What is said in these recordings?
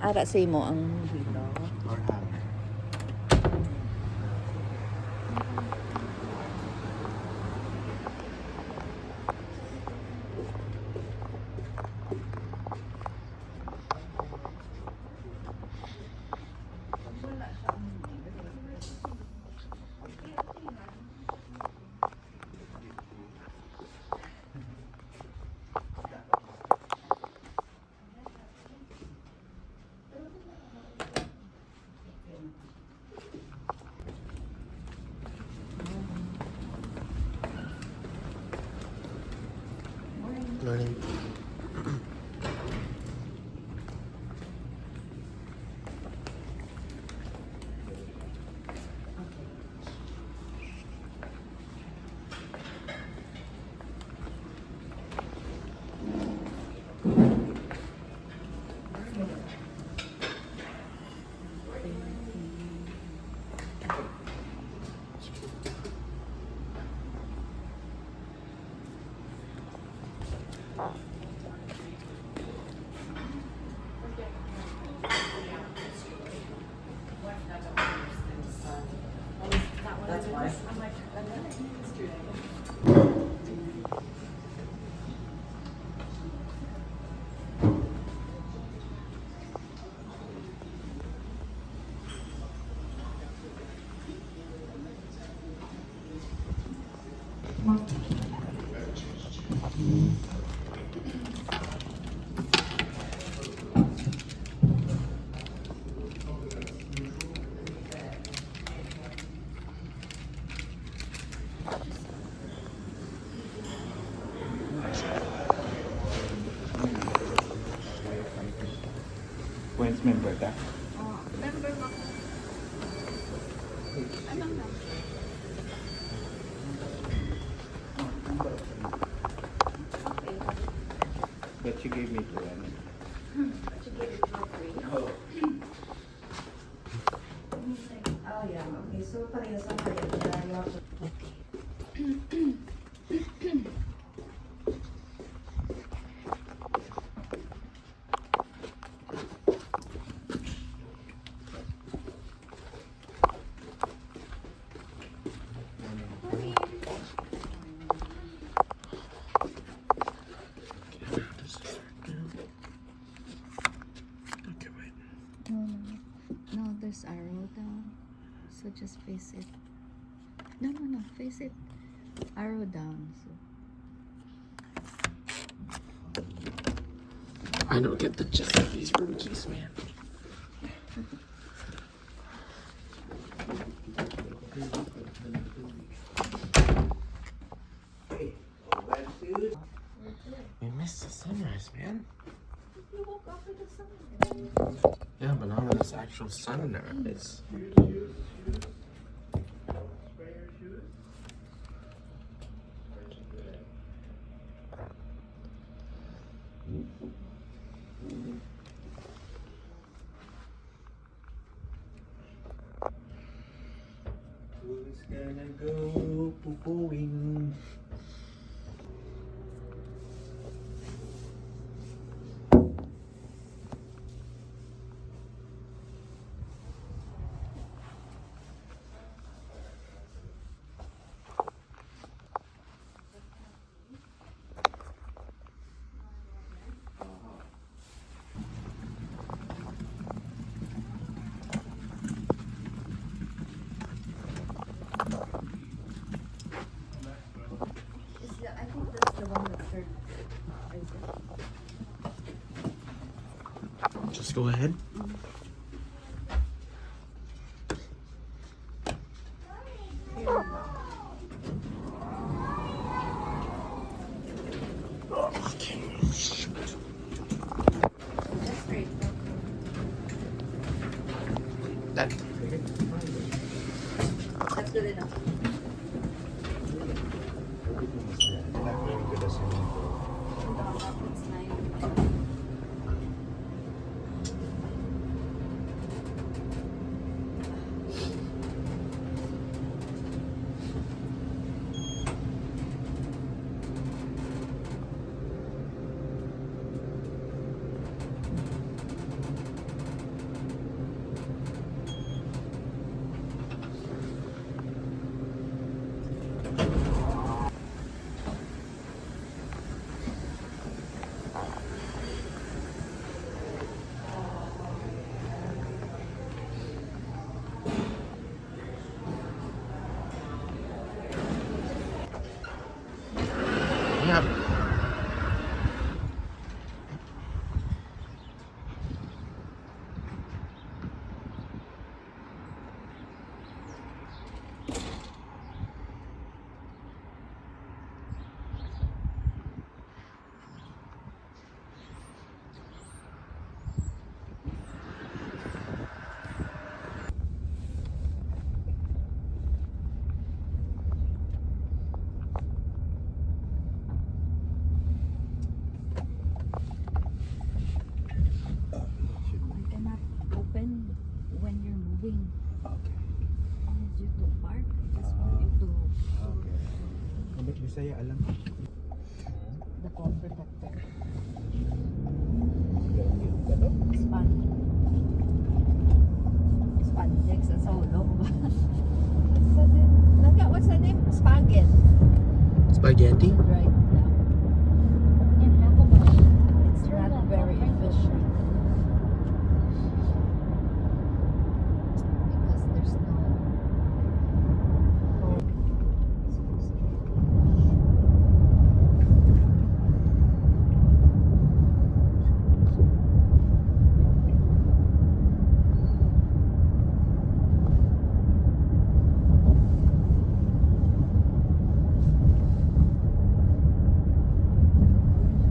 Ara sa imo ang hilo. Or hammer. Morning. That's why. When's member ka? Member mo. Ano na? But you gave me to one. But you gave it for free. Oh. Oh yeah, okay. So parehas ang kaya. No, there's arrow down. So just face it. No, face it. Arrow down. So. I don't get the gist of these room keys, man. We missed the sunrise, man. You woke up with the sun. Yeah, but now there's actual sun there. It's who's gonna go poo-pooing? I think that's the one that's third. Just go ahead. Okay. Shoot. That's great. That. That's good enough. It's nine. Bisaya alam. The phone protector. Span. Spandex sa solo. What's the name? Spaghetti. Spaghetti? Right. Yeah. In half a mile. It's not very efficient. Because there's no road.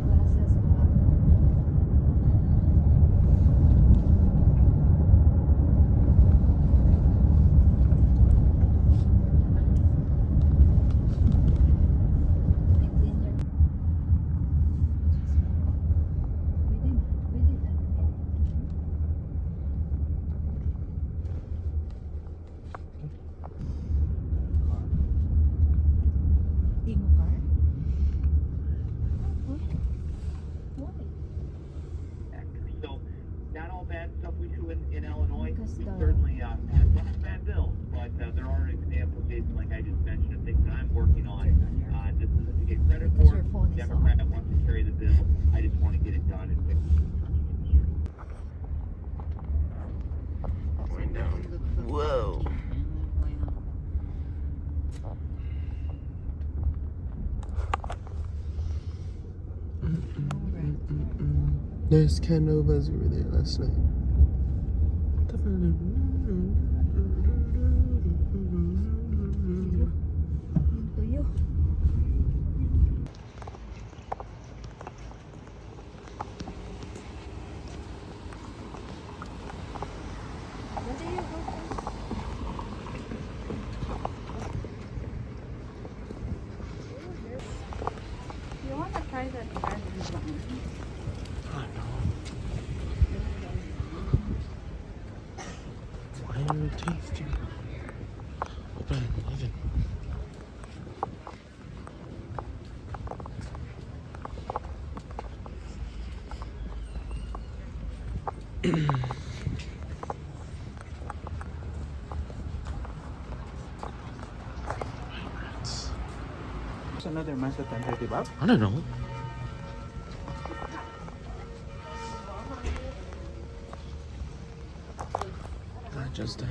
Glasses pa. Pwede na. Demo car? Why? So, not all bad stuff we do in Illinois. Because We the- certainly have bad bills, but there are examples, Jason, like I just mentioned, of things that I'm working on. Just to get credit Because for. your phone is Democrat wants to carry the bill. I just want to get it done and fix it. Going down. Whoa. There's Canovas over there last night. To you. Dali, go first. You want to try that candy bun? I know. Why are it tasty? Open, open. What's another Mazda 1030 Bob? I don't know. Not just that.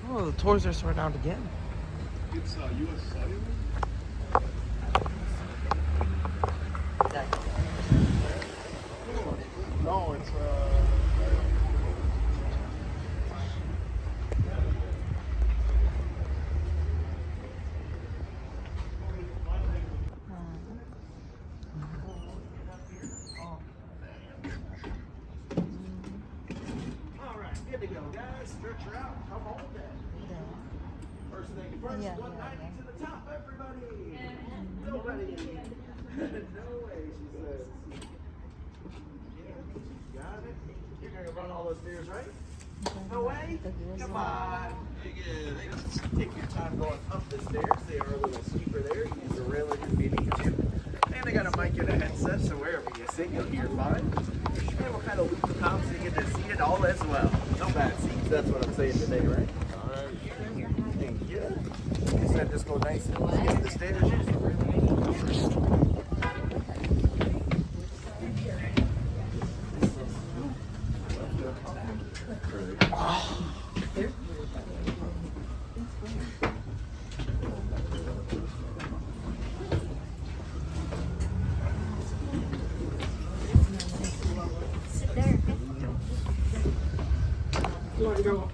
Oh, the tours are sorted out again. It's US Cellular. No, it's all right, good to go, guys. Stretch her out. Come on then. First thing first, Yeah, 190 to the top, everybody. Nobody. No way, she says. Yeah, got it. You're gonna run all those stairs, right? No way. Come on. Take your time going up the stairs. They are a little steeper there. Use the railing if you need to. And they got a mic and a headset, so wherever you sit, you'll hear fine. And we'll kind of loop the top so you get to see it all as well. No bad seats, that's what I'm saying today, right? All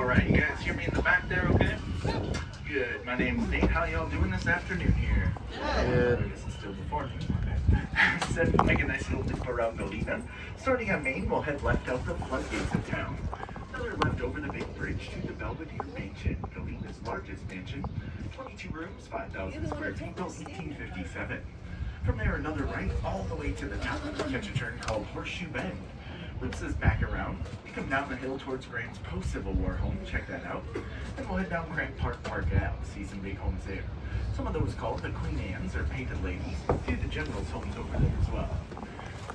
right, you guys hear me in the back there, okay? Good. My name's Nate. How y'all doing this afternoon here? Good. This is still before me. Said we'll make a nice little loop around Galena. Starting on Main, we'll head left out the floodgates of town. Another left over the big bridge to the Belvedere Mansion, Galena's largest mansion. 22 rooms, 5,000 square feet, built 1857. From there, another right all the way to the top. Catch a turn called Horseshoe Bend. Loops us back around. We come down the hill towards Grant's post-Civil War home. Check that out. Then we'll head down Crank Park Ave. See some big homes there. Some of those called the Queen Anne's or Painted Ladies. See the General's homes over there as well.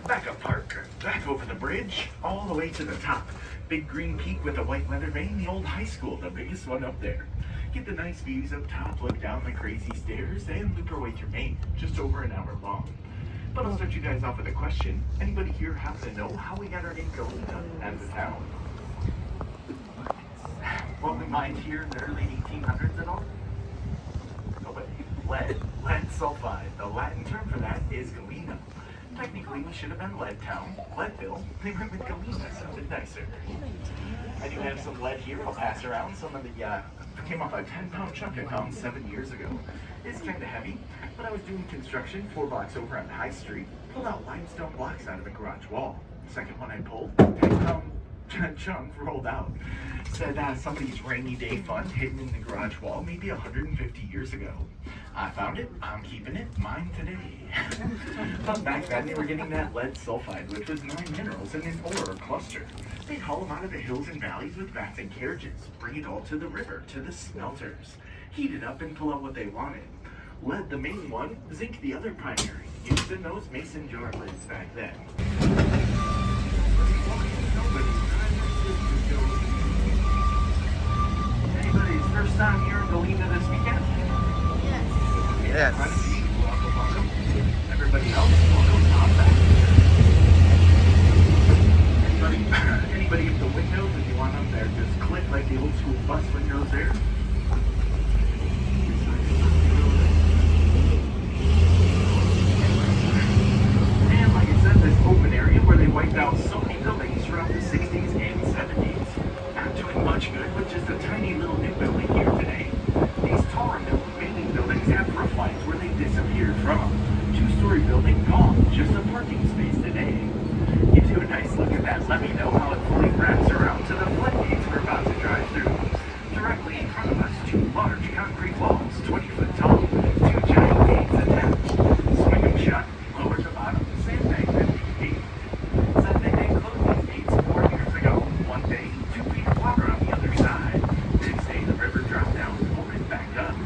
Back up Park, back over the bridge, all the way to the top. Big green peak with a white leather vane, the old high school, the biggest one up there. Get the nice views up top, look down the crazy stairs, and loop our way through Main, just over an hour long. But I'll start you guys off with a question. Anybody here happen to know how we got our name Galena as a town? Well, we mined here in the early 1800s at all? Lead sulfide. The Latin term for that is Galena. Technically, we should have been Lead Town, Leadville. They went with Galena, sounded nicer. I do have some lead here. I'll pass around. Some of the came off a 10-pound chunk I found 7 years ago. It's kind of heavy, but I was doing construction 4 blocks over on High Street. Pulled out limestone blocks out of the garage wall. Second one I pulled, 10-pound chunk rolled out. Said somebody's rainy day fund hidden in the garage wall maybe 150 years ago. I found it, I'm keeping it, mine today. But back then they were getting that lead sulfide, which was 9 minerals in an ore or cluster. They'd haul them out of the hills and valleys with vats and carriages, bring it all to the river, to the smelters. Heat it up and pull out what they wanted. Lead the main one, zinc the other primary, used in those mason jar lids back then. Anybody's first time here in Galena this weekend? Yes. Welcome, welcome. Everybody else, welcome on back. Anybody at the windows, if you want them there, just click like the old school bus windows there. And like I said, this open area where they wiped out so many buildings throughout the 60s and 70s. Not doing much good with just a tiny little new building here today. These taller remaining buildings have roof lines where they disappeared from. 2-story building gone, just a parking space today. Gives you a nice look at that. Let me know how it fully wraps around to the floodgates we're about to drive through. Directly in front of us, 2 large concrete walls, 20 foot tall, 2 giant gates attached. Swing them shut, lower to bottom, sandbag them gate. Said they closed these gates 4 years ago. One day, 2 feet of water on the other side. Next day, the river dropped down, pulled it back up.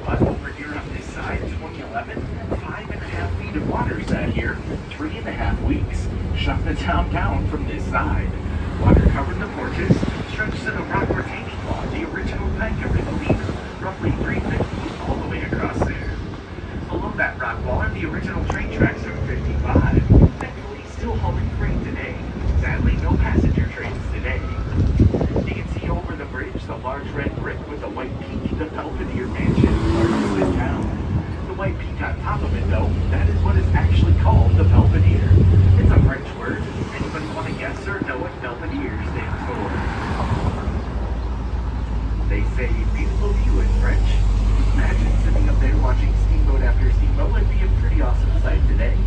But over here on this side, 2011, 5.5 feet of water sat here, 3.5 weeks. Shut the town down from this side. Water covered the porches, stretched to the rock retaining wall, the original bank of Galena, roughly 350 all the way across there. Below that rock wall are the original train tracks from 55. Thankfully, still hauling freight today. Sadly, no passenger trains today. You can see over the bridge the large red brick with the white peak, the Belvedere Mansion, largest in town. The white peak on top of it, though, that is what is actually called the Belvedere. It's a French word. Anybody want to guess or know what Belvedere stands for? They say beautiful view in French. Imagine sitting up there watching steamboat after steamboat. Would be a pretty awesome sight today.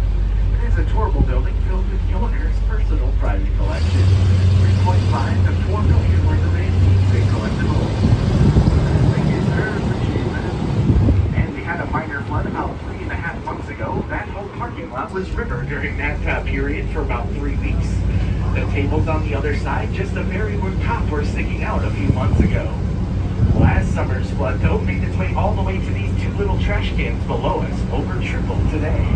It is a tourable building filled with the owner's personal private collection. 3.5 to 4 million worth of antiques and collectibles. Thank you, sir. Appreciate that. And we had a minor flood about 3.5 months ago. That whole parking lot was river during that period for about 3 weeks. The tables on the other side, just the very top, were sticking out a few months ago. Last summer's flood, though, made its way all the way to these 2 little trash cans below us, over triple today.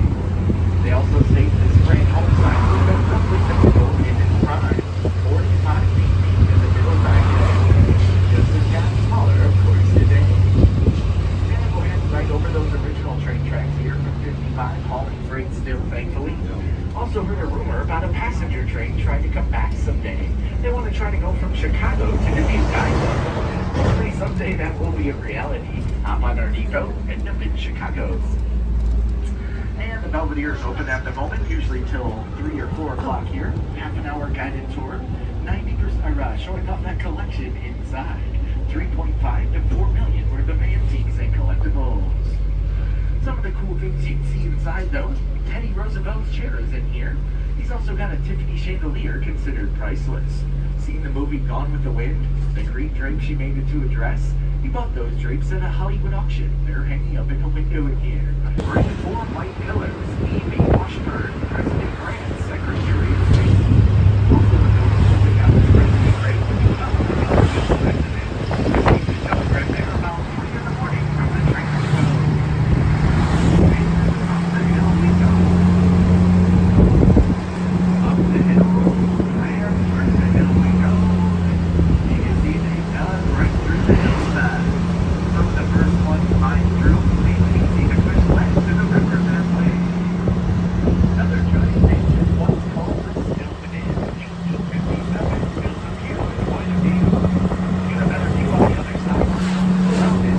They also state this grand home sign was built roughly typical in its prime, 45 feet deep in the middle back end. Just as got smaller, of course, today. And we'll head right over those original train tracks here from 55, hauling freight still, thankfully. Also heard a rumor about a passenger train trying to come back someday. They want to try to go from Chicago to Dubuque, Iowa. Hopefully someday that will be a reality. Hop on our depot, heading up in Chicago. And the Belvedere is open at the moment, usually till 3 or 4 o'clock here. Half an hour guided tour. 90% showing off that collection inside. 3.5 to 4 million worth of antiques and collectibles. Some of the cool things you can see inside though. Teddy Roosevelt's chair is in here. He's also got a Tiffany chandelier considered priceless. Seen the movie Gone with the Wind? The green drape she made into a dress? He bought those drapes at a Hollywood auction. They're hanging up in a window in here. Bring 4 white pillars. Amy Washburn, President Grant, Secretary of State. Also the building holding out the President Grant when he fell in the President. Received a telegram there about 3 in the morning from the trainer road. And up the hill we go. Up the hill. Higher through the hill we go. You can see they've done right through the hillside. Some of the first ones mined through, made it easy to push lead to the river their way. Another giant engine, once called the Stillman in 1857, built up here with quite a view. Get a better view on the other side. Below it,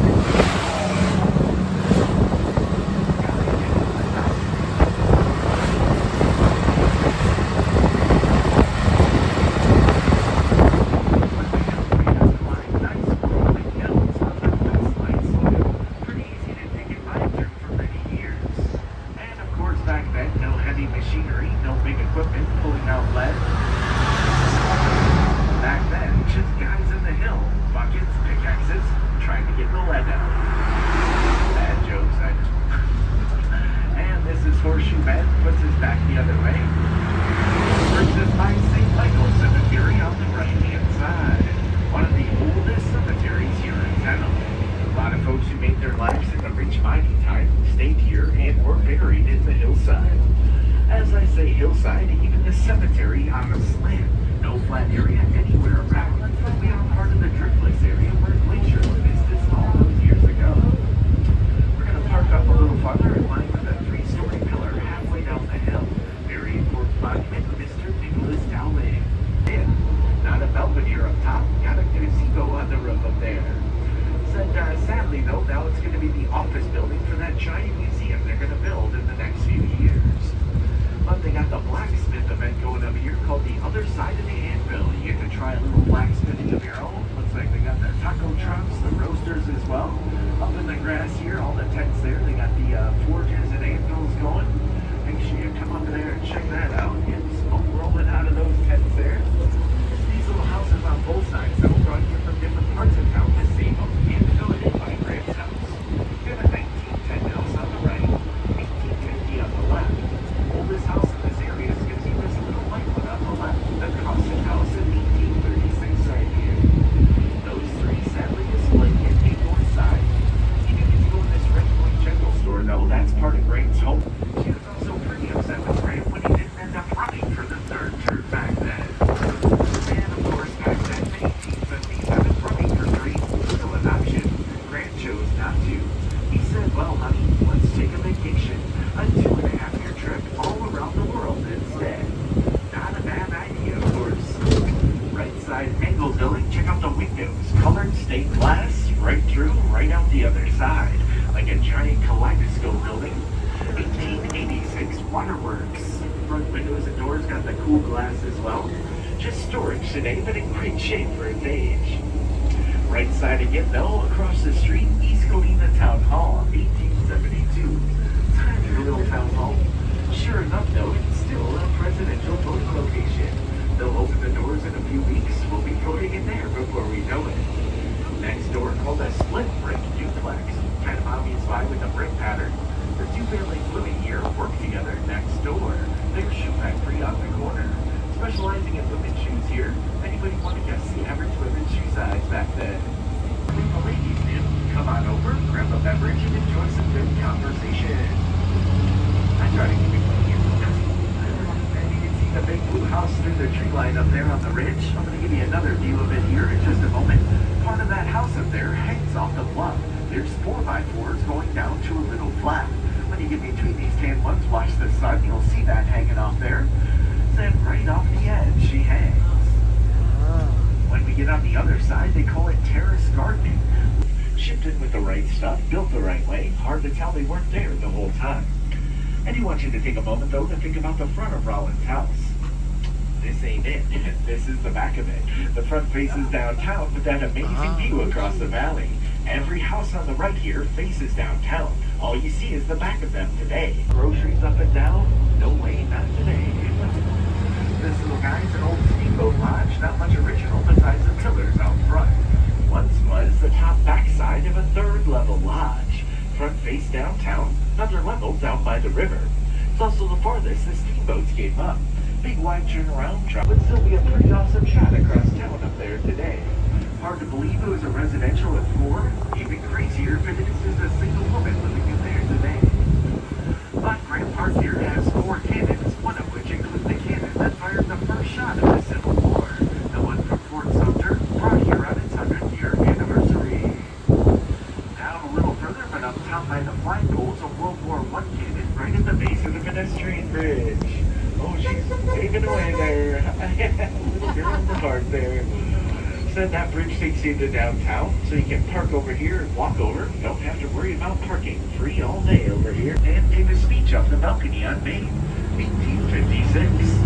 hillside, even the cemetery on the slant. No flat area anywhere around. We are part of the driftless area where glacier existed all those years ago. We're going to park up a little farther in line with a 3-story pillar halfway down the hill. Very important monument, Mr. Nicholas Dowling. And not a Belvedere up top, got a gazebo on the roof up there. Said, sadly though, now it's going to be the office building for that giant museum they're going to build in the next few years. But they got the blacksmith event going up here called the Other Side of the Anvil. You get to try a little blacksmithing of your own. Looks like they got the taco trucks, the roasters as well. Up in the grass here, all the tents there. They got the forges and anvils going. Make sure you come up there and check that out. Get smoke rolling out of those tents there. These little houses on both sides, though, brought you from different parts of town to see them and fill it in by Grant's house. Got a 1910 house on the right, 1850 on the left. Oldest house in this area is going to see this little white one on the left, the Crossan house in 1836 right here. Those 3 sadly displayed in the north side. You can get to go in this Red Point General Store though, that's part of Grant's home. She was also pretty upset with Grant when he didn't end up running for the 3rd term back then. And of course back then, in 1877, running for 3 was still an option. Grant chose not to. He said, well honey, let's take a vacation. A 2.5-year trip all around the world instead. Not a bad idea, of course. Right side angle building, check out the windows. Colored stained glass, right through, right out the other side. Like a giant kaleidoscope building. 1886 Waterworks. Front windows and doors got the cool glass as well. Just storage today, but in great shape for its age. Right side again though, across the street, East Galena Town Hall, 1872. Tiny little town hall. Sure enough though, it's still a presidential voting location. They'll open the doors in a few weeks. We'll be voting in there before we know it. Next door called a split brick duplex. Kind of obvious vibe with the brick pattern. The 2 families living here work together next door. Their shoe factory on the corner. Specializing in women's shoes here. Anybody want to guess the average women's shoe size back then? When the ladies do, come on over, grab a beverage, and enjoy some good conversation. I try to keep it clean. And you can see the big blue house through the tree line up there on the ridge. I'm going to give you another view of it here in just a moment. Part of that house up there hangs off the bluff. There's 4x4s going down to a little flat. When you get between these tan ones, watch the sun, you'll see that hanging off there. Then right off the edge, she hangs. When we get on the other side, they call it terrace gardening. Shipped in with the right stuff. stuff, built the right way, hard to tell they weren't there the whole time. I do want you to take a moment, though, to think about the front of Rollins' house. This ain't it. This is the back of it. The front faces downtown with that amazing view across the valley. Every house on the right here faces downtown. All you see is the back of them today. Groceries up and down? No way, not today. This little guy's an old steamboat lodge, not much original besides the pillars out front. Once was the top backside of a third-level lodge. Front face downtown, another level down by the river. It's also the farthest the steamboats came up. Big wide turnaround truck would still be a pretty awesome shot across town up there today. Hard to believe it was a residential with 4. Even crazier if it is a single woman living in there today. But Grand Park here has 4 cannons, one of which includes the cannon that fired the first shot of the Civil War. The one from Fort Sumter, brought here on its 100th-year anniversary. Down a little further, but up top by the flagpoles, a World War I cannon right at the base of the pedestrian bridge. Oh, she's waving away there. Little girl in the park there. Said that bridge takes you to downtown, so you can park over here and walk over. Don't have to worry about parking. Free all day over here. And gave a speech off the balcony on May 1856.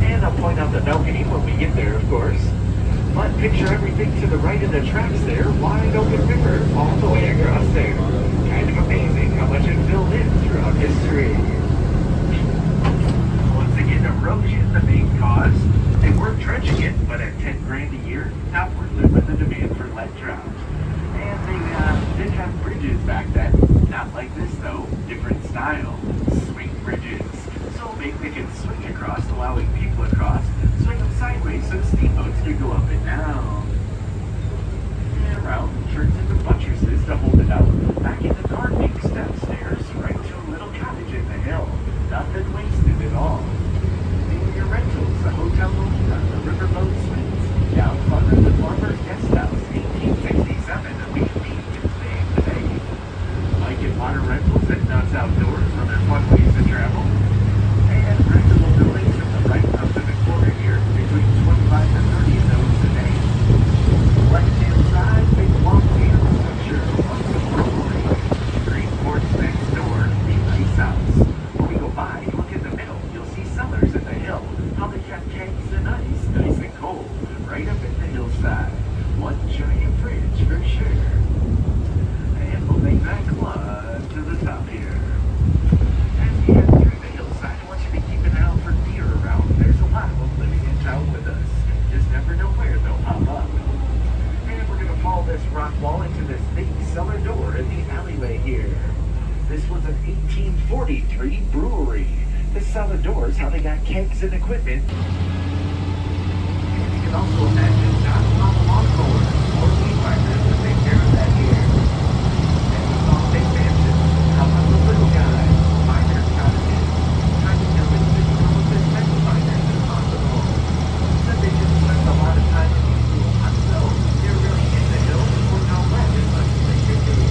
And I'll point out the balcony when we get there, of course. But picture everything to the right of the tracks there. Wide open river all the way across there. Kind of amazing how much it filled in throughout history. Once again, erosion, the main cause. They weren't dredging it, but at 10 grand a year, not worth it with the demand for lead trout. And they did have bridges back then. Not like this though, different style. Swing bridges. So big they could swing across, allowing people across, swing them sideways so steamboats could go up and down. And around, turns into buttresses to hold it out. Back into gardening steps stairs, right to a little cottage in the hill. Nothing wasted at all. Your rentals, the hotel Galena, the riverboat suites, down farther the Farmer's Guest House, 1867, a big beach staying today. Bike and water rentals at Nuts Outdoors, other fun ways to travel. And rentable buildings from the right up to the corner here, between 25 to 30 of those today. Left-hand side, big long camp structure, once a brewery. Green porch next door, the ice house. When we go by, look in the middle, you'll see cellars in the hill. How they kept kegs and ice, nice and cold, right up in the hillside. One giant fridge for sure. And we'll make that climb to the top here. As you head through the hillside, I want you to keep an eye out for deer around. There's a lot of them living in town with us. Just never know where they'll pop up. And we're going to follow this rock wall into this big cellar door in the alleyway here. This was an 1843 brewery. The cellar doors, how they got kegs and equipment. And you can also imagine not a lot of longboard or weed finders to take care of that here. And we saw big mansions, how about the little guys, finders cottages, trying to convince them to become as many finders as possible. Said they just spent a lot of time in these little huts though. They're really in the hills and were not left as much as they did.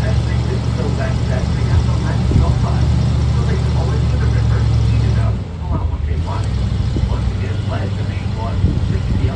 As they did so back then, they got the lead sulfide. They pull it to the river, heat it up, pull out what they wanted. Once again, lead, the main one. They could be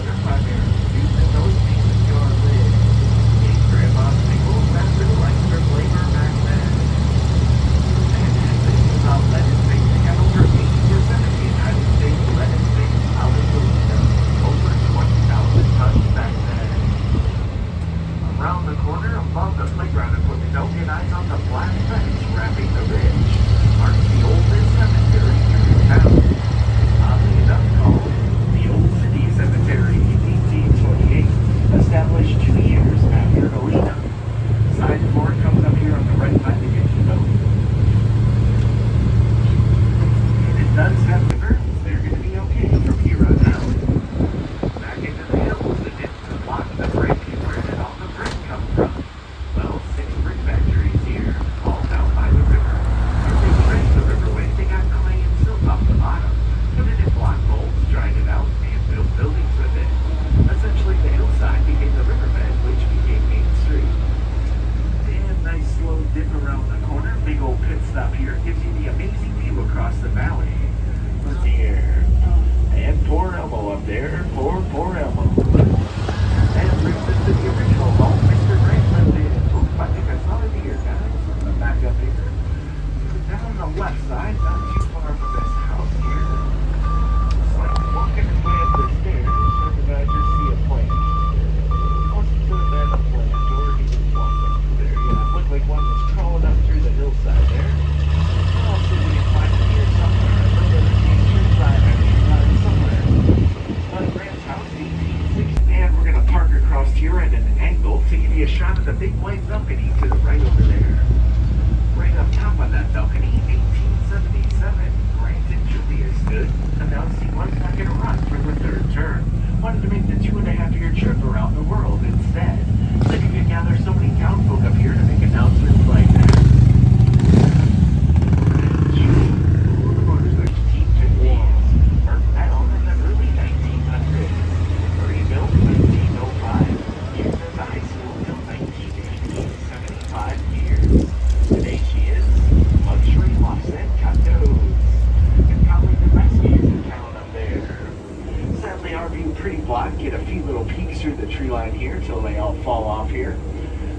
few little peeks through the tree line here till they all fall off here.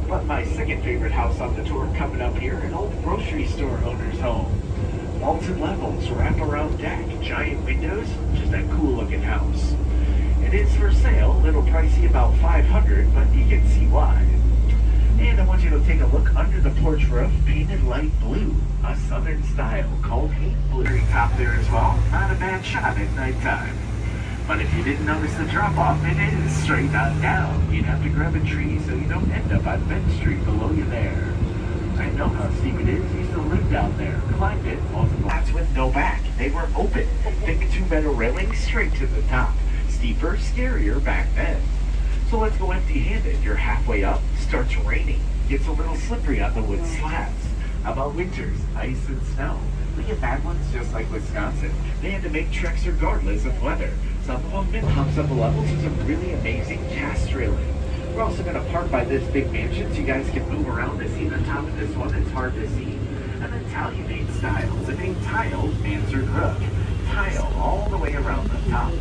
But my second favorite house on the tour coming up here, an old grocery store owner's home. Vaulted levels, wraparound deck, giant windows, just a cool looking house. It is for sale, a little pricey, about $500, but you can see why. And I want you to take a look under the porch roof, painted light blue, a southern style called Hate Blue. Very top there as well, not a bad shot at nighttime. But if you didn't notice the drop off, it is straight on down. You'd have to grab a tree so you don't end up on Bench Street below you there. I know how steep it is. Used to live down there. Climbed it. Multiple flats with no back. They were open. Thick 2 metal railings straight to the top. Steeper, scarier back then. So let's go empty-handed. You're halfway up. Starts raining. Gets a little slippery on the wood slats. How about winters? Ice and snow. We get bad ones just like Wisconsin. They had to make treks regardless of weather. Some of them been pumps up the levels with some really amazing cast railing. We're also going to park by this big mansion so you guys can move around to see the top of this one. It's hard to see. An Italian-made style. It's a tiled mansard roof. Tile all the way around the top.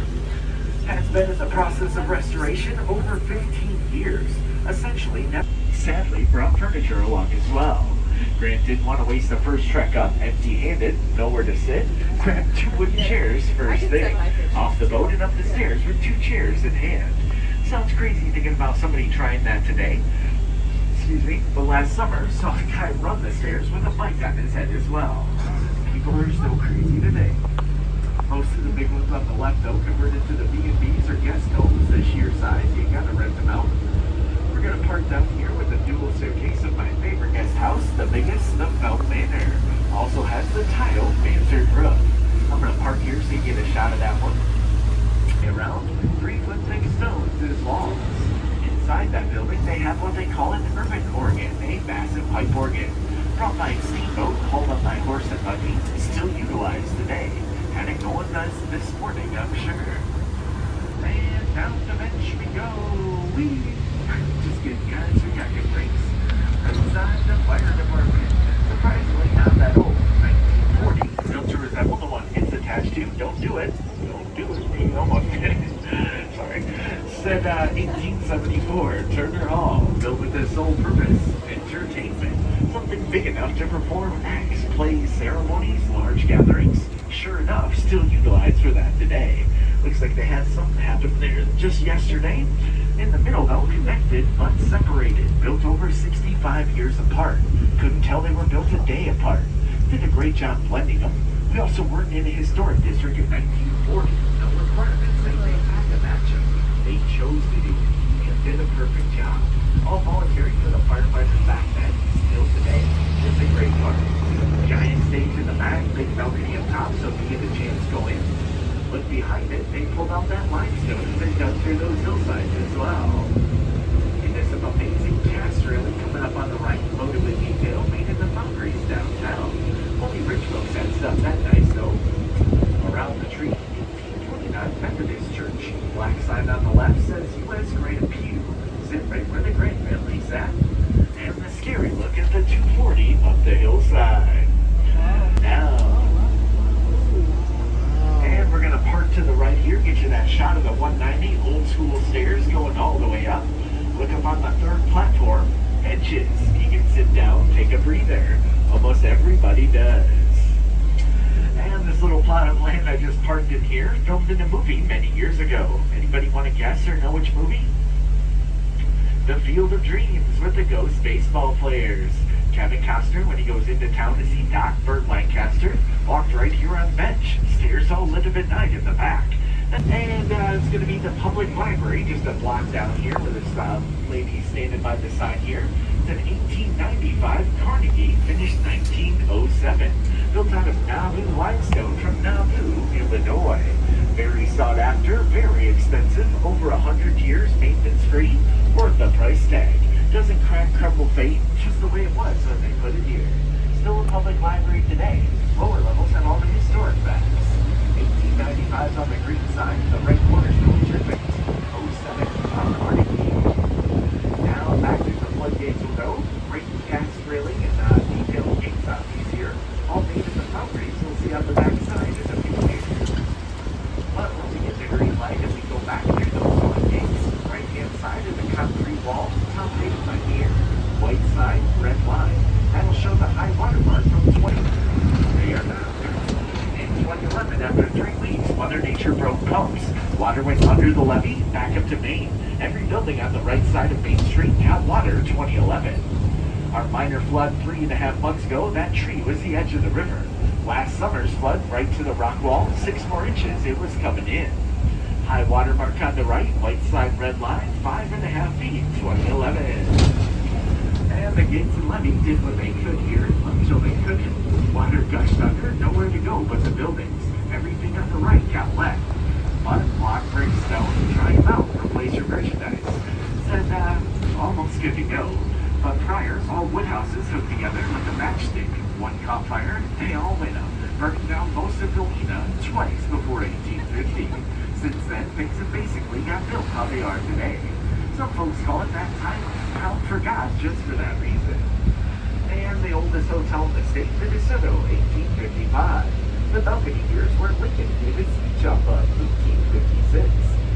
Has been in the process of restoration over 15 years. Essentially, sadly brought furniture along as well. Grant didn't want to waste the first trek up empty-handed, nowhere to sit. Grabbed 2 wooden chairs first thing. Off the boat and up the stairs with 2 chairs in hand. Sounds crazy thinking about somebody trying that today. Excuse me. But last summer, saw a guy run the stairs with a bike on his head as well. People are still crazy today. Most of the big ones on the left, though, converted to the B&Bs or guest homes. The sheer size, you gotta rent them out. We're gonna park down here with the dual staircase of my favorite guest house, the biggest, the Felt Manor. Also has the tile mansard roof. I'm gonna park here so you get a shot of that one. Around 3-foot thick stones as walls. Inside that building, they have what they call an urban organ, a massive pipe organ. Brought by steamboat, hauled up by horse and buggy, still utilized today. Had it going nice this morning, I'm sure. And down the bench we go. Whee! Just kidding, guys, we got good brakes. Inside the fire department. Surprisingly not that old. 1940. Built to resemble the one it's attached to. Don't do it. Don't do it. You almost did it. Sorry. Said 1874. Turner Hall. Built with the sole purpose. Entertainment. Something big enough to perform acts, plays, ceremonies, large gatherings. Sure enough, still utilized for that today. Looks like they had something happen there just yesterday. In the middle, though, connected but separated. Built over 65 years apart. Couldn't tell they were built a day apart. Did a great job blending them. We also weren't in a historic district in 1940. No requirements that they had to match them. They chose to do it and did a perfect job. All voluntary for the firefighters back then. Still today. It's a great park. Giant stage in the back, big balcony up top so you get a chance to go in. Look behind it, they pulled out that limestone and they dug through those hillsides as well. And there's some amazing cast railing coming up on the right, loaded with detail made in the foundries downtown. Only rich folks had stuff that nice though. Around the tree, 1829 Methodist Church. Black sign on the left says U.S. Grand Pew. Sit right where the Grant family sat. And the scary look at the 240 up the hillside. Now. And we're gonna park to the right here, get you that shot of the 190 old school stairs going all the way up. Look up on the 3rd platform, benches. You can sit down, take a breather. Almost everybody does. And this little plot of land I just parked in here, filmed in a movie many years ago. Anybody want to guess or know which movie? The Field of Dreams with the ghost baseball players. Kevin Costner, when he goes into town to see Doc Burt Lancaster, walked right here on bench. Stairs all lit up at night in the back. And it's going to be the public library, just a block down here where this lady standing by the side here. It's an 1895 Carnegie, finished 1907. Built out of Nauvoo limestone from Nauvoo, Illinois. Very sought after, very expensive, over 100 years, maintenance free, worth the price tag. Doesn't crack, crumble, fade, just the way it was when they put it here. Still a public library today. Lower levels have all the historic facts. 1895's on the green side, the red corner's still terrific. 07 on the Carnegie. Now back to the floodgates will go. Great cast railing and detailed gates on these here. All made in the foundries. We'll see on the back side is a few layers. But once we get the green light and we go back through those floodgates, side of the concrete wall, top page by here. White side, red line. That'll show the high water mark from 20. They are now. In 2011, after 3 weeks, Mother Nature broke pumps. Water went under the levee, back up to Main. Every building on the right side of Main Street got water 2011. Our minor flood 3.5 months ago, that tree was the edge of the river. Last summer's flood right to the rock wall, 6 more inches, it was coming in. High water mark on the right, white side red line, 5.5 feet, 2011. And the gates and levee did what they could here until they couldn't. Water gushed under, nowhere to go but the buildings. Everything on the right got wet. Mud, block, brick, stone, dry them out, replace your merchandise. Said, almost good to go. But prior, all wood houses hooked together like a matchstick. One caught fire, they all went up, burning down most of Galena twice before 1850. Since then, things have basically got built how they are today. Some folks call it that time pound for God just for that reason. And the oldest hotel in the state, the DeSoto, 1855. The balcony years where Lincoln gave his speech off of 1856.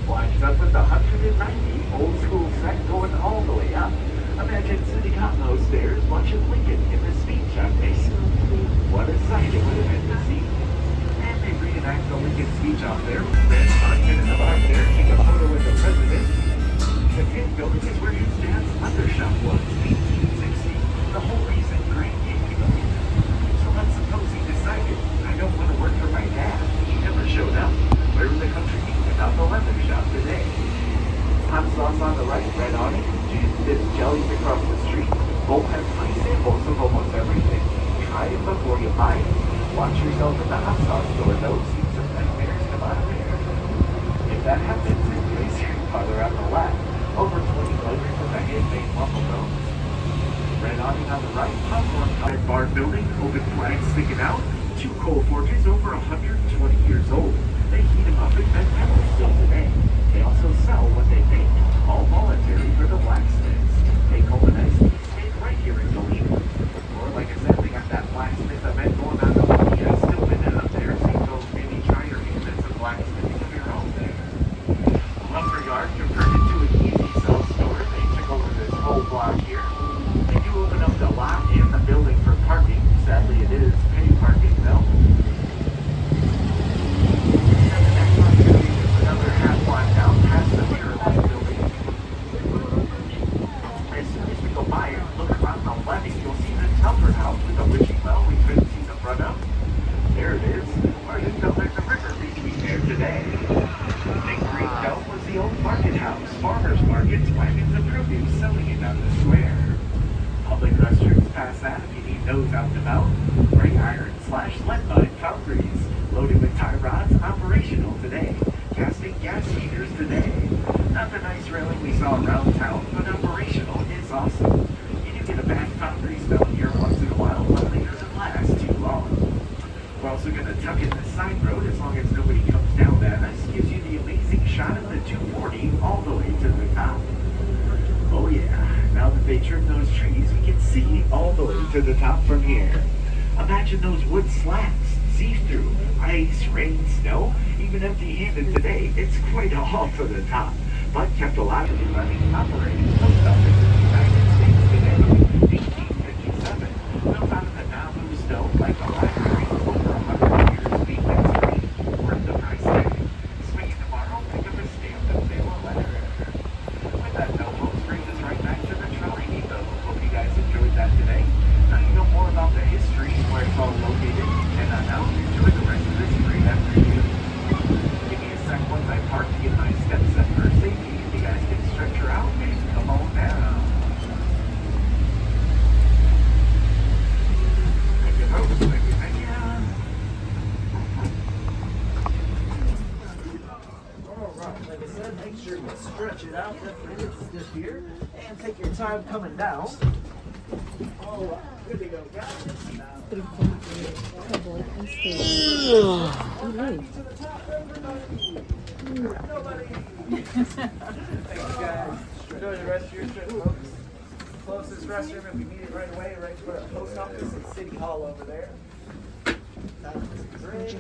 Lines up with the 190 old school set going all the way up. Imagine sitting on those stairs watching Lincoln give his speech on May. What a sight it would have been to see. And they reenact the Lincoln speech off there. Then Monument in the back there, take a photo with the president. The tin building is where his dad's leather shop was, 1860. The whole reason Grant came to Galena. So let's suppose he decided, I don't want to work for my dad. He never showed up. Where would the country be without the leather shop today? Hot sauce on the right, red awning, dipped jellies across the street. Both have free samples of almost everything. Try it before you buy it. Watch yourself in the hot sauce store though, see some nightmares come out of there. If that happens, place your father on the left. Over 20 flavors of the handmade waffle domes. Red awning on the right, popcorn colored bar building, open flags sticking out. 2 coal forges over 120 years old. They heat them up and bend metal still today. They also sell what they make, all voluntary for the blacksmiths. Take home a nice piece made right here in Galena. Or like I said, they got that blacksmith event going on in Galena, still been up there, so you go maybe try your hand at some blacksmithing of your own there. Lumberyard converted to an easy sell store. They took over this whole block here. They do open up the lot and the building for parking. Sadly, it is pay parking though. Another half block down past the mirror building. As soon as we go by it, look around the levee, you'll see the Telford house with the witching well we couldn't see the front of. There it is. Or you know there's a river between there today. Big Green Dome was the old market house, farmers markets, wagons of produce selling it on the square. Public restrooms past that if you need those out and about. Gray iron / lead mine foundries, loaded with tie rods, operational today. Casting gas heaters today. Not the nice railing we saw around town, but operational is awesome. You do get a bad foundry smell here once in a while, but it doesn't last too long. We're also going to tuck in the side road as long as nobody comes down at us. Gives you the amazing shot of the 240 all the way to the top. Oh yeah, now that they trim those trees, we can see all the way to the top from here. Imagine those wood slats, see-through, ice, rain, snow, even empty-handed today, it's quite a haul to the top. But kept alive and running, operating post office in the United States today, 1857. Built out of the Nauvoo stone like a library, over 100 years being that screen, worth the price tag. Swing it tomorrow, pick up a stamp and mail a letter. With that note, folks, brings us right back to the trolley depot. Hope you guys enjoyed that today. Now you know more about the history, where it's all located, and now enjoy the rest of this great afternoon. Give me a sec once I park to get my steps set for safety. You guys can stretch her out and come on down. Thank you, folks. Thank you, thank you. All right, like I said, make sure you stretch it out. Don't forget to stiff here, and take your time coming down. All right, good to go, guys. Nobody. Thanks, guys. Enjoy the rest of your trip, folks. Closest restroom, if you need it right away, right to the post office and City Hall over there. That was great.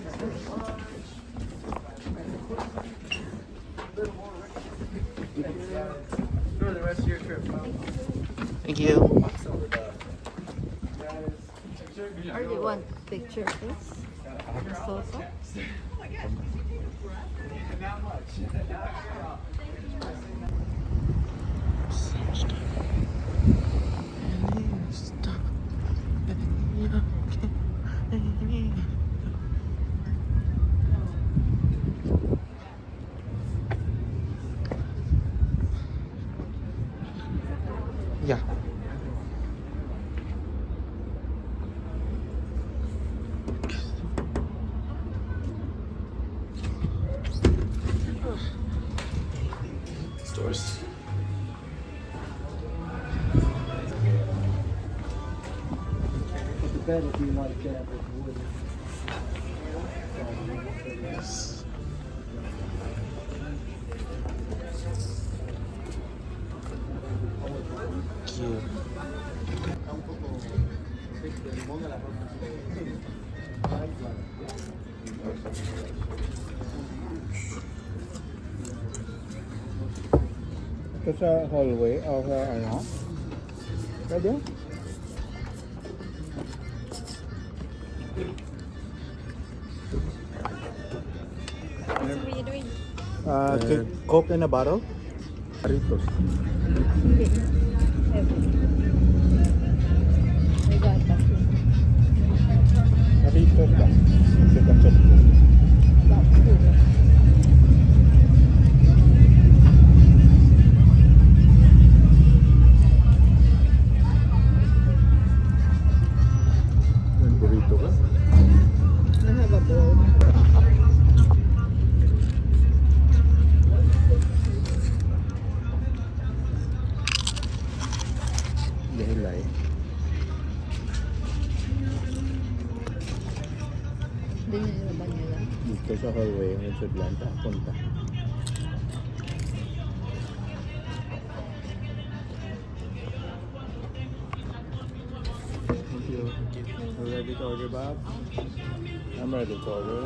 Lunch. Little more. Thanks, guys. you. Or do you want picture, please? Photo? Yeah. Stores. Bed if you like that with wood. Cute. Ito sa hallway o sa ano? Pwede? What are you doing? Coke in a bottle? Doritos. Hindi. May gata. Doritos ba? Second soft drink. Yung burrito ka? I have a bowl. Dahilay. Hindi na nilaban nila. Dito sa hallway yung Sudlanta. Punta. Thank you. You ready to order, Bob? I'm ready to order.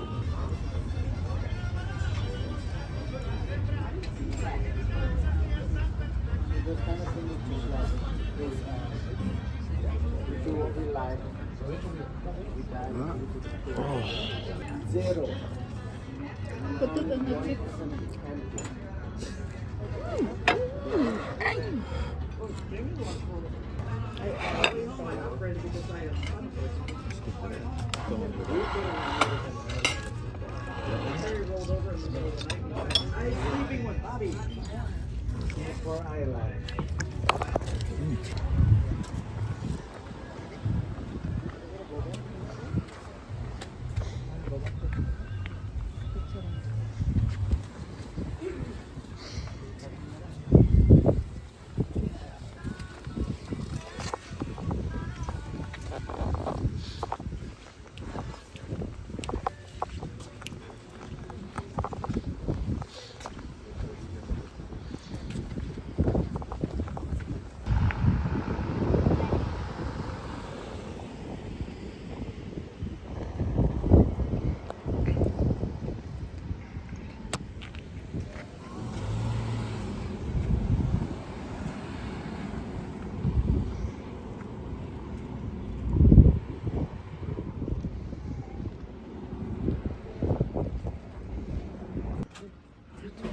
Zero. Put it on the chip. I'm sleeping with Bobby. For Island.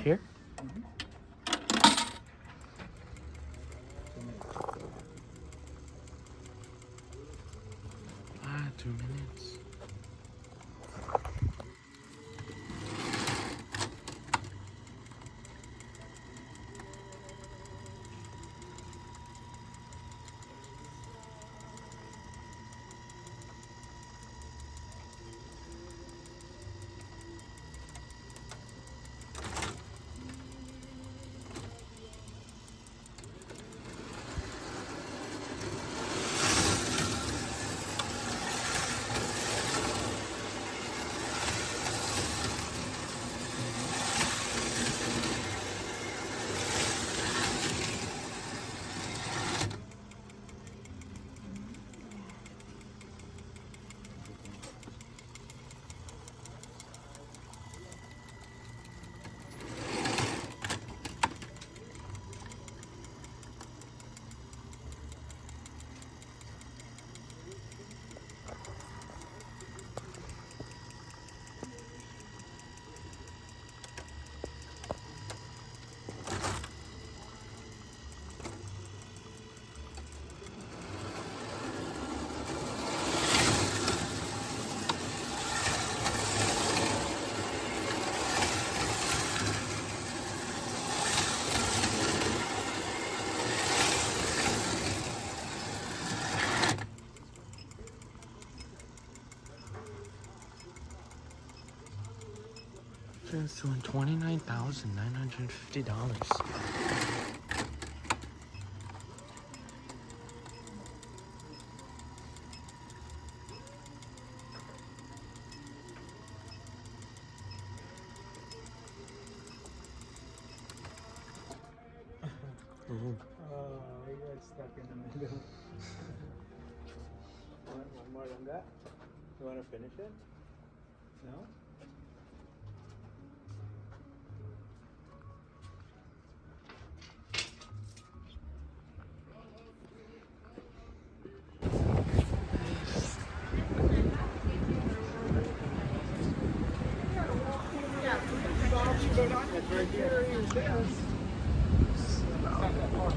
Here? Ah, 2 minutes. It's doing $29,950. We got stuck in the middle. One more than that? You want to finish it? No? It's right here. Here's this. It's not that far.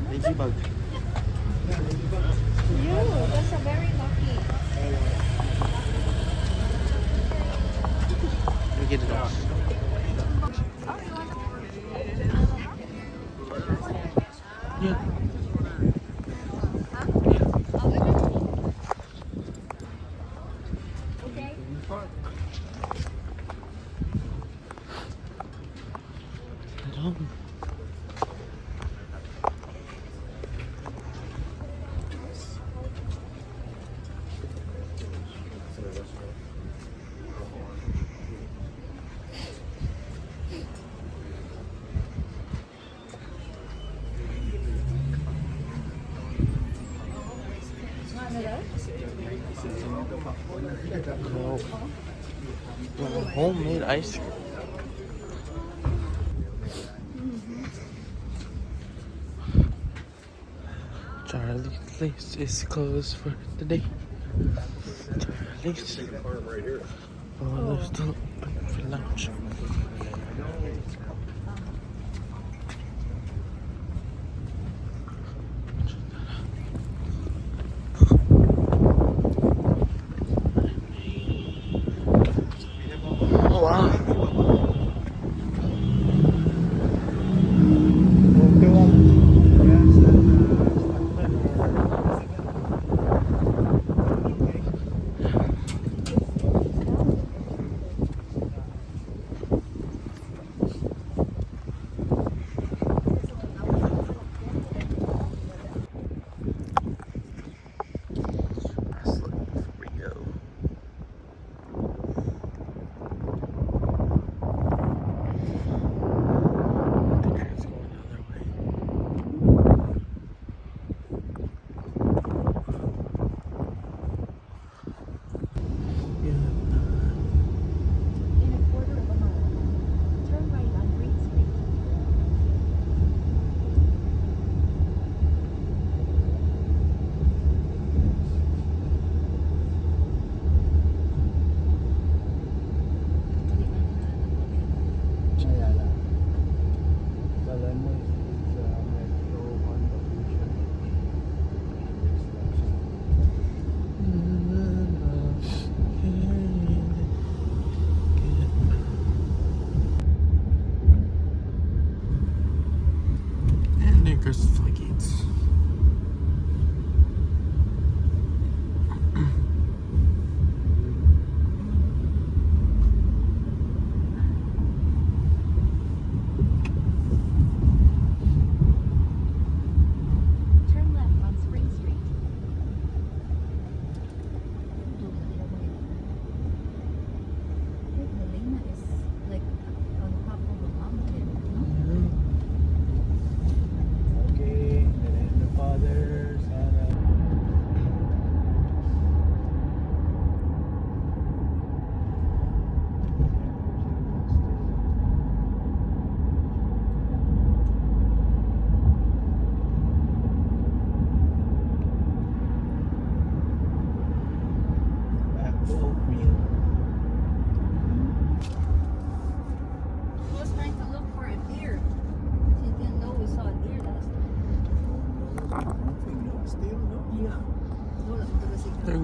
Ladybug. You, that's a very lucky. Let me get it off. Yeah. Okay. Hello. No. Homemade ice cream. Charlie's place is closed for the day. Charlie's. Oh, they're still open for lunch. Oh wow.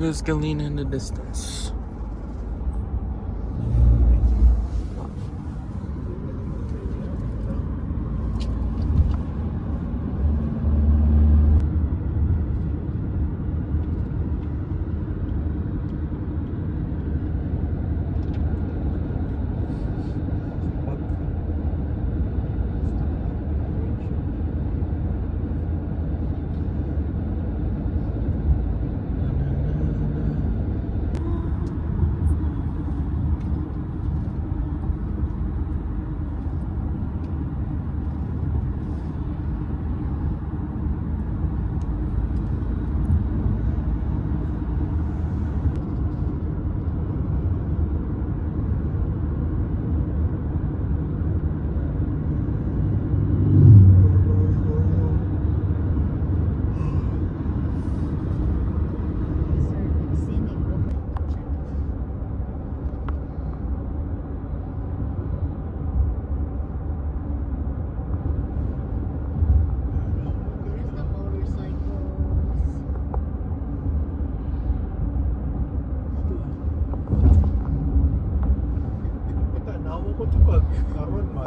There's Galena in the distance.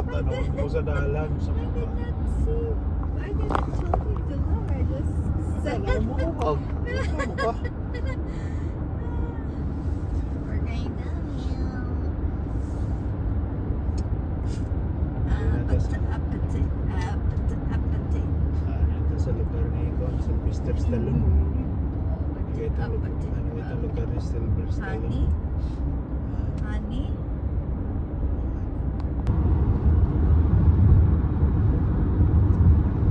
Tanong ko sa dalan sa mga. I didn't tell you to look. I just said. Alam mo ko ba? Ano ba? We're going down here. Appetite. Ito sa lugar ni Gon, sa Mr. Stallone. Ito lugar ni Silver Stallone. Honey.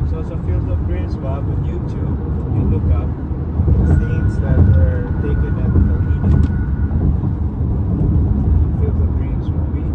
So sa Field of Dreams, Bob, on YouTube, you look up scenes that were taken at Galena. Field of Dreams movie.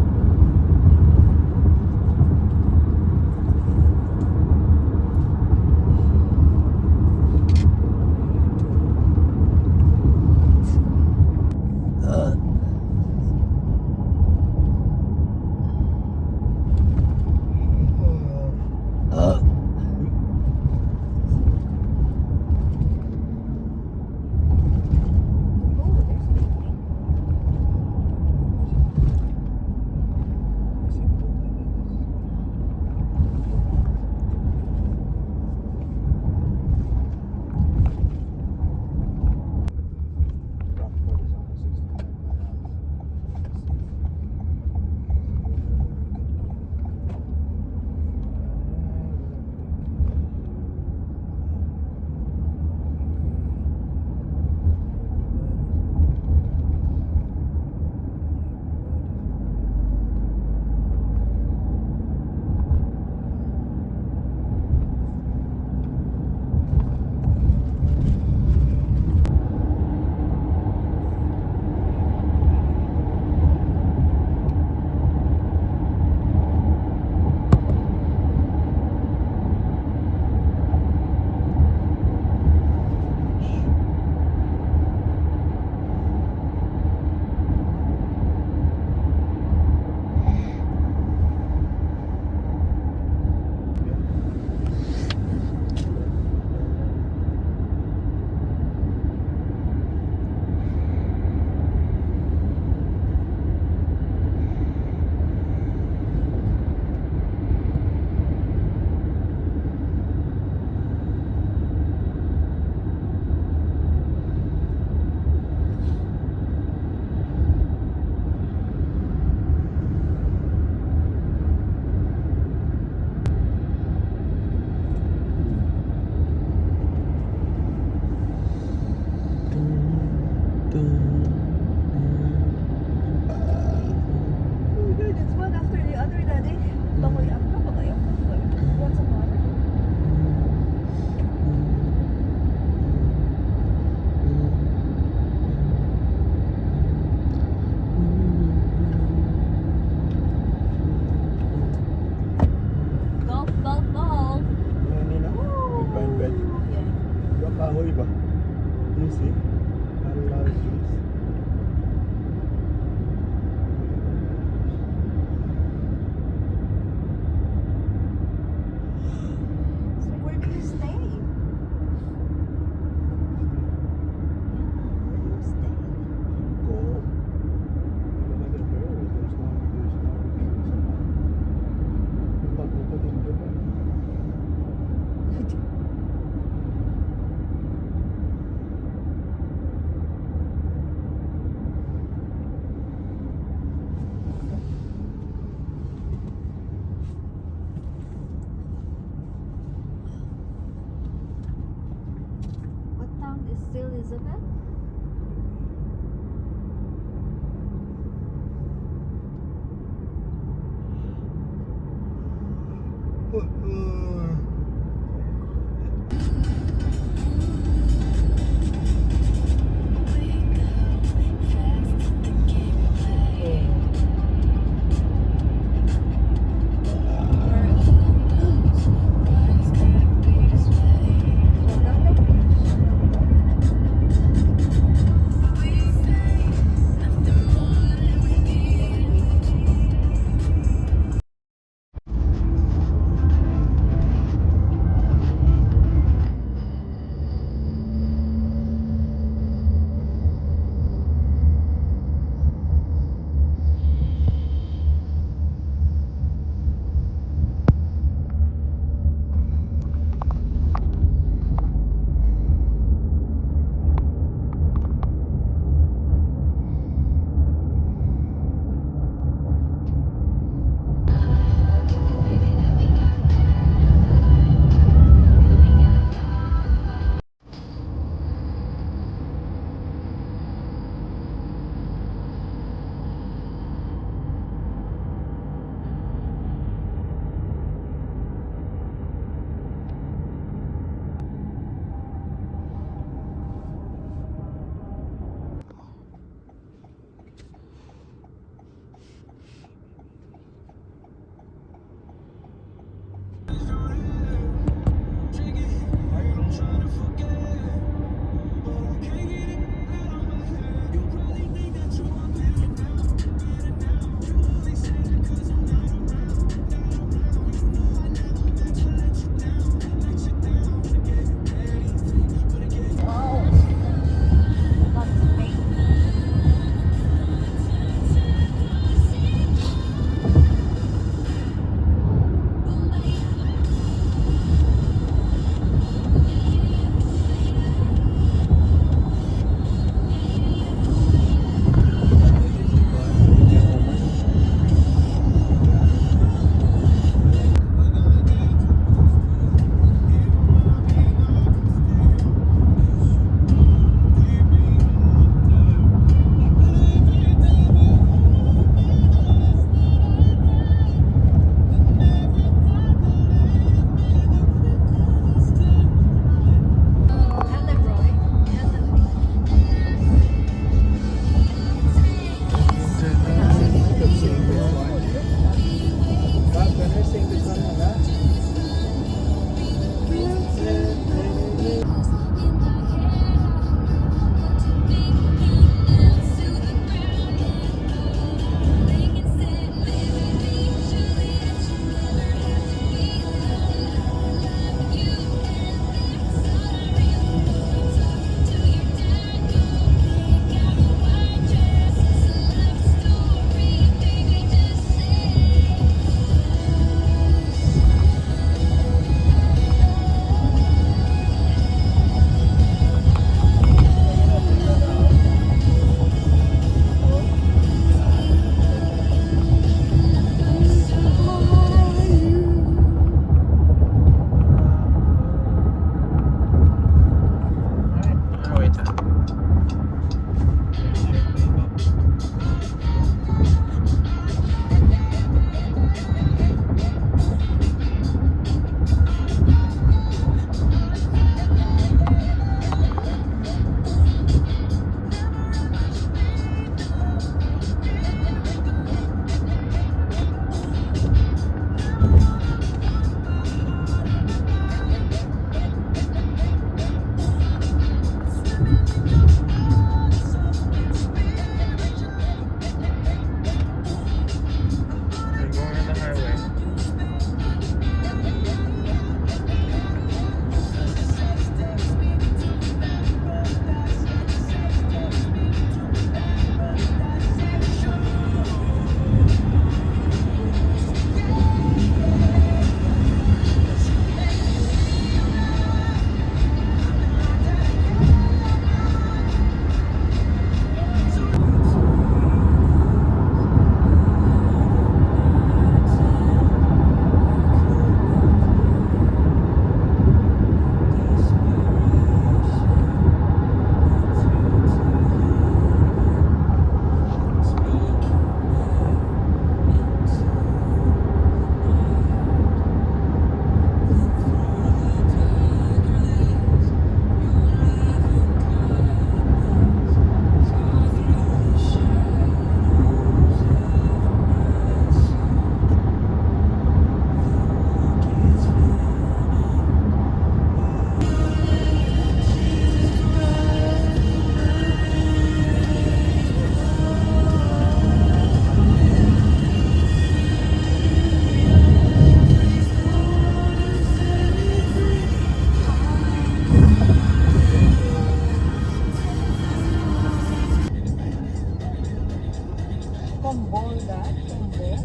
Combo that? Combo?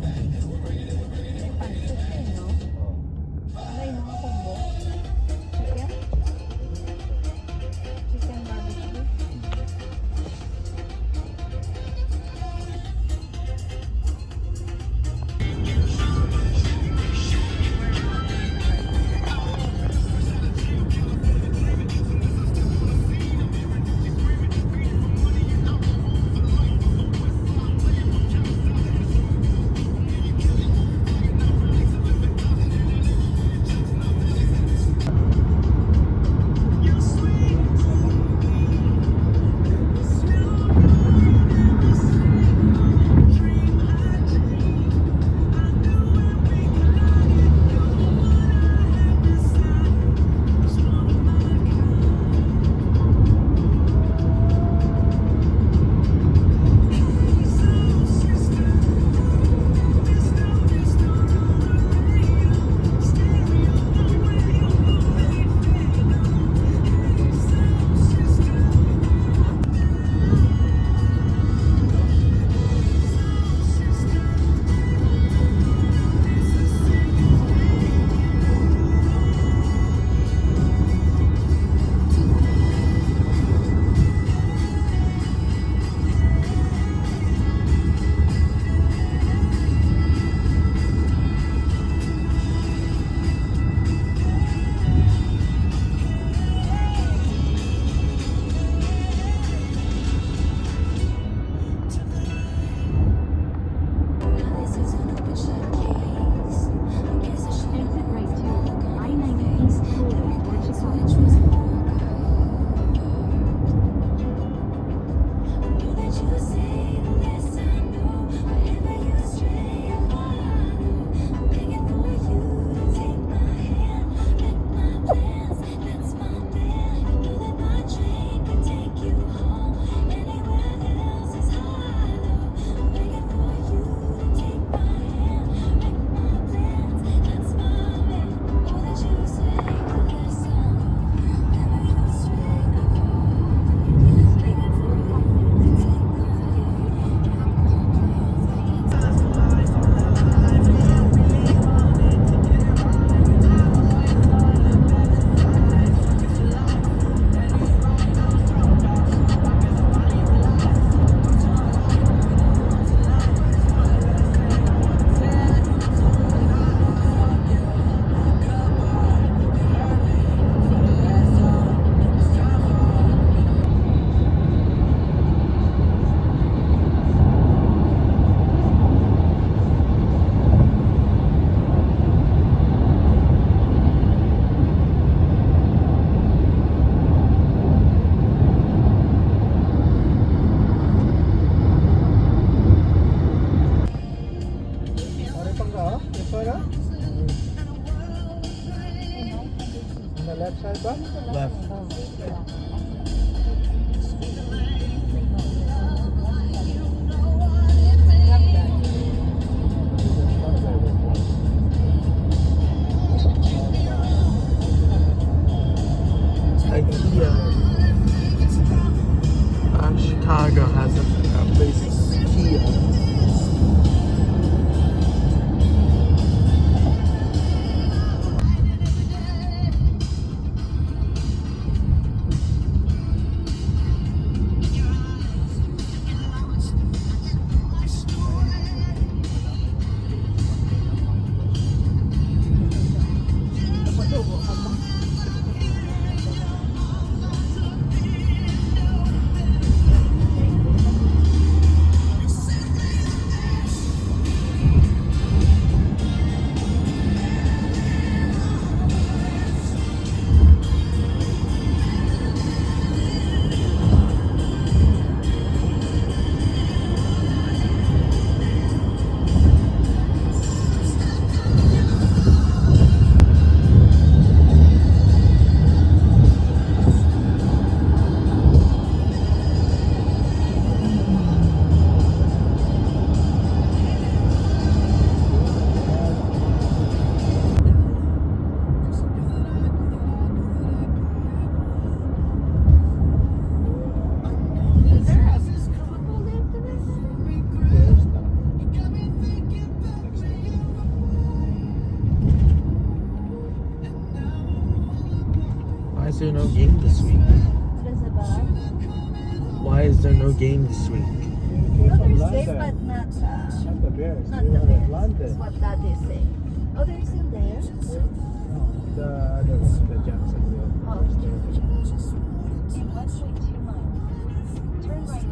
May pansit eh, no? Ano yung mga combo? Chicken? Chicken barbecue? game this week. You came No, from there's safe, London. but not Not the Bears. not You the were bears. in London. That's what Dad is saying. Oh, they're still there? No, the other one, the Jacksonville. Oh. In 1.2 miles, turn right